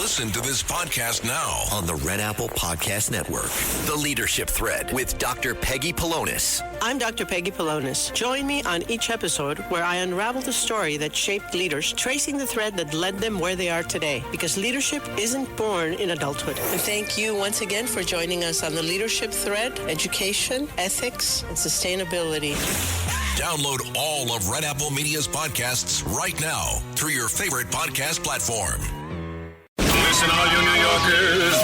Listen to this podcast now on the Red Apple Podcast Network. The Leadership Thread with Dr. Peggy Polonis. I'm Dr. Peggy Polonis. Join me on each episode where I unravel the story that shaped leaders, tracing the thread that led them where they are today. Because leadership isn't born in adulthood. And thank you once again for joining us on the Leadership Thread, education, ethics, and sustainability. Download all of Red Apple Media's podcasts right now through your favorite podcast platform. Listen, all you New Yorkers.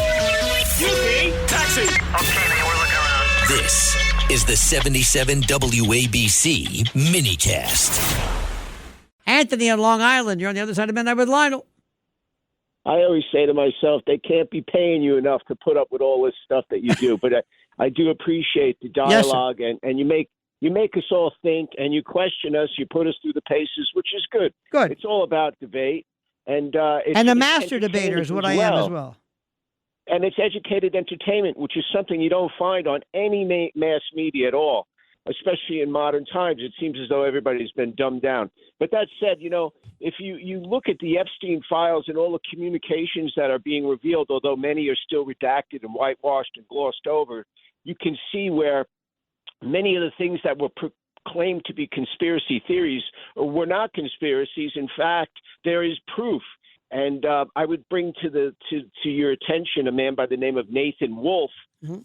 Excuse me, taxi. Okay, man, we're looking around. This is the 77 WABC minicast. Anthony on Long Island. You're on the other side of midnight with Lionel. I always say to myself, they can't be paying you enough to put up with all this stuff that you do. But I do appreciate the dialogue, Yes, and you make us all think, and you question us, you put us through the paces, which is good. Good. It's all about debate. And a master debater is what I am as well. And it's educated entertainment, which is something you don't find on any mass media at all, especially in modern times. It seems as though everybody's been dumbed down. But that said, if you look at the Epstein files and all the communications that are being revealed, although many are still redacted and whitewashed and glossed over, you can see where many of the things that were claimed to be conspiracy theories were not conspiracies. In fact, there is proof. And I would bring to your attention a man by the name of Nathan Wolf,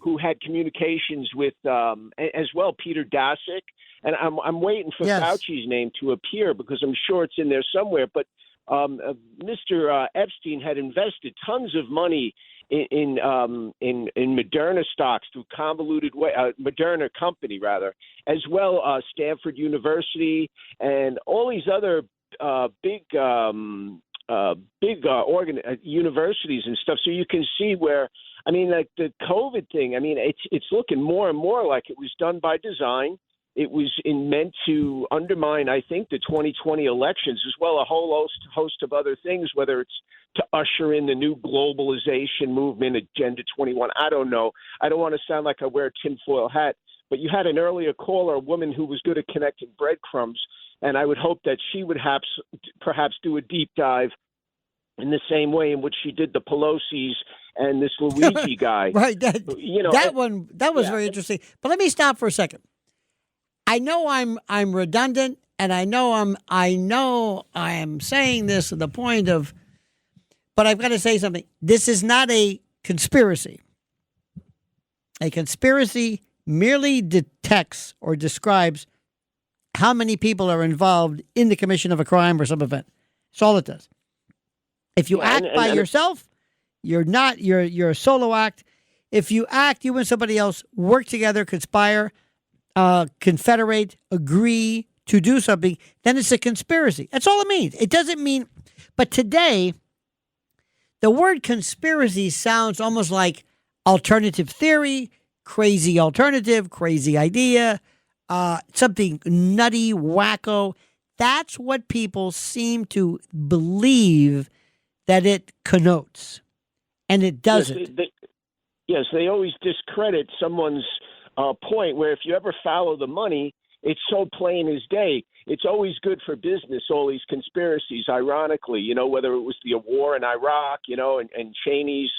who had communications with, as well, Peter Daszak. And I'm waiting for Fauci's name to appear because I'm sure it's in there somewhere. But Mr. Epstein had invested tons of money in Moderna stocks through convoluted way, Moderna company rather, as well Stanford University and all these other big universities and stuff. So you can see where, like the COVID thing, it's looking more and more like it was done by design. It was meant to undermine, I think, the 2020 elections, as well a whole host of other things, whether it's to usher in the new globalization movement, Agenda 21. I don't know. I don't want to sound like I wear a tinfoil hat, but you had an earlier caller, a woman who was good at connecting breadcrumbs, and I would hope that she would perhaps do a deep dive in the same way in which she did the Pelosi's and this Luigi guy. Right. That was very interesting. But let me stop for a second. I know I'm redundant, and I know I am saying this to the point of, but I've got to say something. This is not a conspiracy. A conspiracy merely detects or describes how many people are involved in the commission of a crime or some event. That's all it does. If you act by yourself, you're a solo act. If you act, you and somebody else work together, conspire, confederate, agree to do something, then it's a conspiracy. That's all it means. It doesn't mean, but today, the word conspiracy sounds almost like alternative theory, crazy alternative, crazy idea, something nutty, wacko. That's what people seem to believe that it connotes, and it doesn't. Yes, they always discredit someone's point where if you ever follow the money, it's so plain as day. It's always good for business, all these conspiracies, ironically, whether it was the war in Iraq, and Cheney's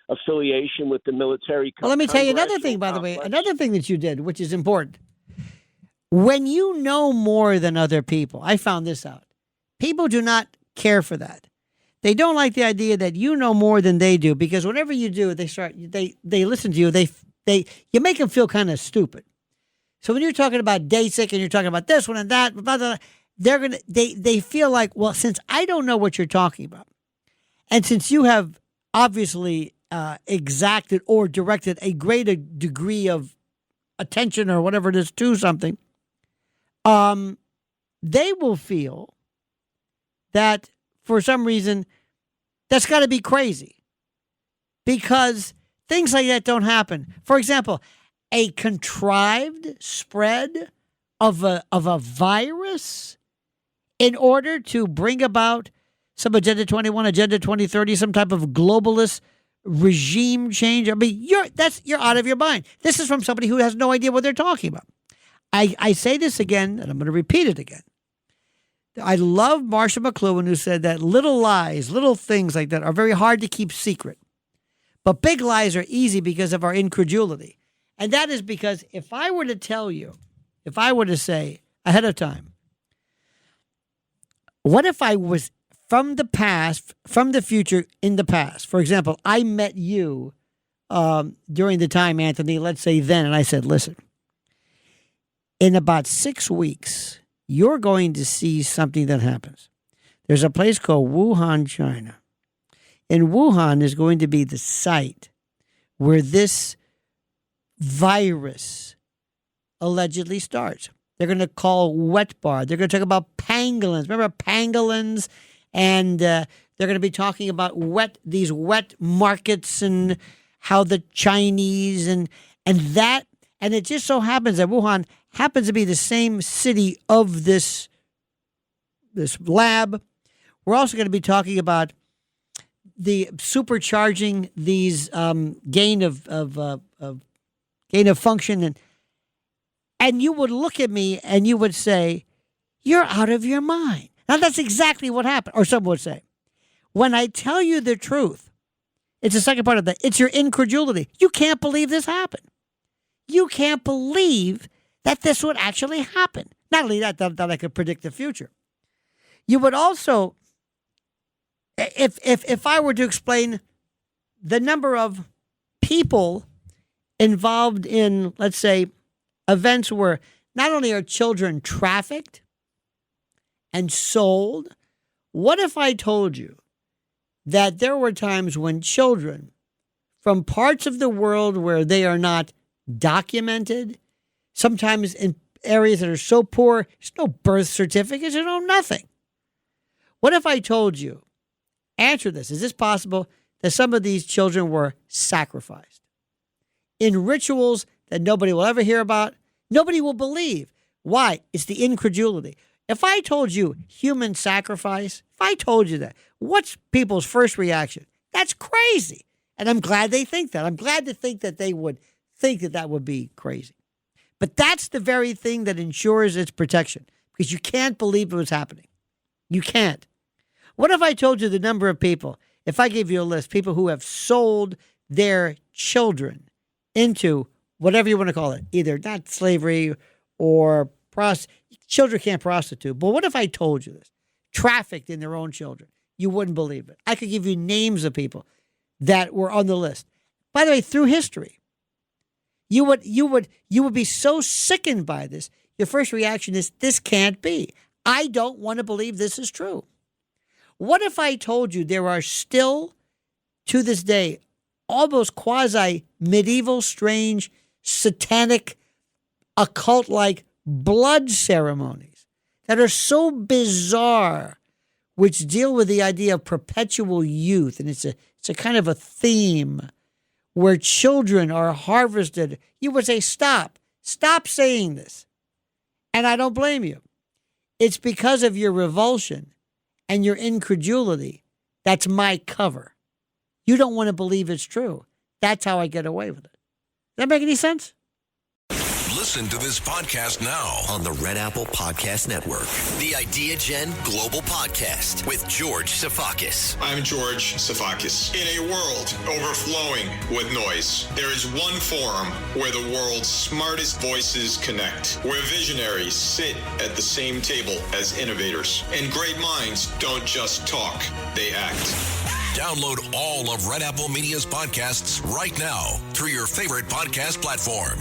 affiliation with the military. Well, let me tell you another thing, by the way, another thing that you did, which is important. When you know more than other people, I found this out. People do not care for that. They don't like the idea that you know more than they do, because whatever you do, they listen to you. You make them feel kind of stupid. So when you're talking about Daszak and you're talking about this one and that, blah, blah, blah, they feel like, well, since I don't know what you're talking about, and since you have obviously exacted or directed a greater degree of attention or whatever it is to something, they will feel that for some reason that's got to be crazy, because things like that don't happen. For example, a contrived spread of a virus in order to bring about some Agenda 21, Agenda 2030, some type of globalist regime change. You're out of your mind. This is from somebody who has no idea what they're talking about. I say this again, and I'm going to repeat it again. I love Marshall McLuhan, who said that little lies, little things like that are very hard to keep secret. But big lies are easy because of our incredulity. And that is because if I were to tell you, if I were to say ahead of time, what if I was from the past, from the future in the past? For example, I met you during the time, Anthony, let's say then, and I said, listen, in about 6 weeks, you're going to see something that happens. There's a place called Wuhan, China. And Wuhan is going to be the site where this virus allegedly starts. They're going to call wet bar. They're going to talk about pangolins. Remember pangolins? And they're going to be talking about these wet markets and how the Chinese and it just so happens that Wuhan happens to be the same city of this lab. We're also going to be talking about the supercharging these gain of function, and you would look at me and you would say, "You're out of your mind." Now that's exactly what happened. Or someone would say, "When I tell you the truth," it's the second part of that. It's your incredulity. You can't believe this happened. You can't believe that this would actually happen. Not only that I could predict the future. You would also, if I were to explain the number of people involved in, let's say, events where not only are children trafficked and sold, what if I told you that there were times when children from parts of the world where they are not documented, sometimes in areas that are so poor, there's no birth certificates, there's no nothing. What if I told you, answer this, is this possible that some of these children were sacrificed in rituals that nobody will ever hear about? Nobody will believe. Why? It's the incredulity. If I told you human sacrifice, if I told you that, what's people's first reaction? That's crazy. And I'm glad they think that. I'm glad to think that they would think that would be crazy. But that's the very thing that ensures its protection, because you can't believe it was happening. You can't. What if I told you the number of people, if I gave you a list, people who have sold their children into whatever you want to call it, either not slavery or children can't prostitute. But what if I told you this? Trafficked in their own children. You wouldn't believe it. I could give you names of people that were on the list. By the way, through history, you would be so sickened by this. Your first reaction is, this can't be. I don't want to believe this is true. What if I told you there are still, to this day, almost quasi-medieval, strange, satanic, occult-like blood ceremonies that are so bizarre, which deal with the idea of perpetual youth, and it's a kind of a theme where children are harvested? You would say, stop saying this. And I don't blame you. It's because of your revulsion and your incredulity. That's my cover. You don't want to believe it's true. That's how I get away with it. Does that make any sense? Listen to this podcast now on the Red Apple Podcast Network. The Idea Gen Global Podcast with George Sifakis. I'm George Sifakis. In a world overflowing with noise, there is one forum where the world's smartest voices connect, where visionaries sit at the same table as innovators, and great minds don't just talk, they act. Download all of Red Apple Media's podcasts right now through your favorite podcast platform.